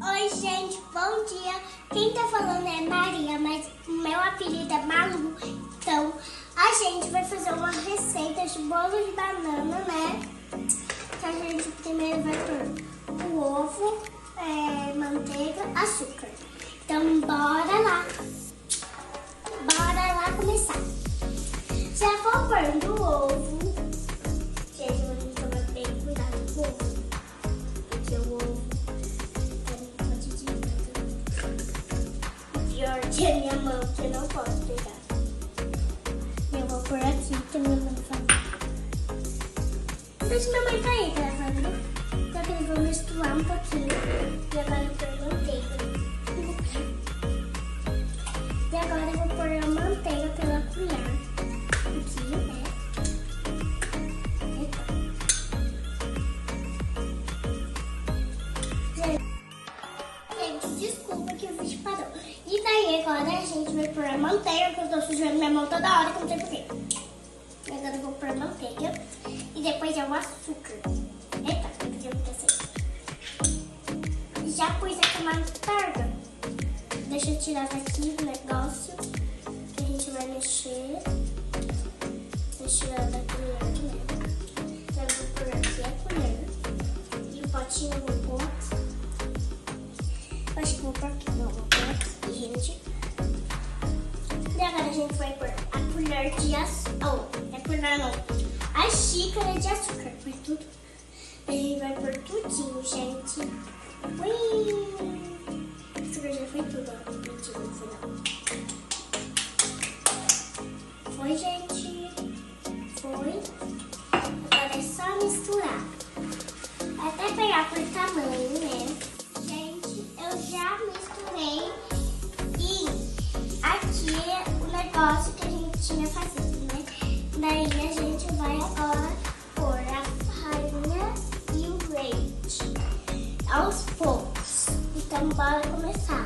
Oi, gente, bom dia. Quem tá falando é Maria, mas o meu apelido é Malu. Então, a gente vai fazer uma receita de bolo de banana, né? Então, a gente primeiro vai pôr o ovo, manteiga, açúcar. Então, bora lá. Bora lá começar. Já vou pondo o ovo. Gente, vamos tomar bem cuidado com o ovo. Porque o ovo pode pior que a minha mão, que eu não posso pegar. Eu vou por aqui, que minha mãe faz. Deixa minha mãe cair, gravando. Só que eu vou misturar um pouquinho. E agora eu vou pôr manteiga. E agora eu vou pôr a manteiga pela colher. Aqui, né? Gente, desculpa que o vídeo parou. E daí agora a gente vai pôr a manteiga, que eu tô sujando minha mão toda hora, que não sei porquê. Agora eu vou pôr a manteiga e depois é o açúcar. Eita, tem que acontecer. Já pus aqui uma mostarda. Deixa eu tirar daqui o negócio que a gente vai mexer. Deixa eu tirar da colher, né? Então eu vou pôr aqui a colher. E o potinho eu vou pôr. Acho que vou pôr aqui. Não, vou pôr aqui, gente. E agora a gente vai pôr a colher de açúcar. Oh, é colher não. A xícara de açúcar. Põe tudo. A gente vai pôr tudinho, gente. Ui! O açúcar já foi tudo, ó. Mentira, não foi não. Foi, gente. Foi. Agora é só misturar. Até pegar por tamanho, né? Gente, eu já misturei. E aqui é o negócio que a gente tinha fazido, né? Daí a gente vai agora pôr a farinha e o leite aos poucos. Então, bora começar.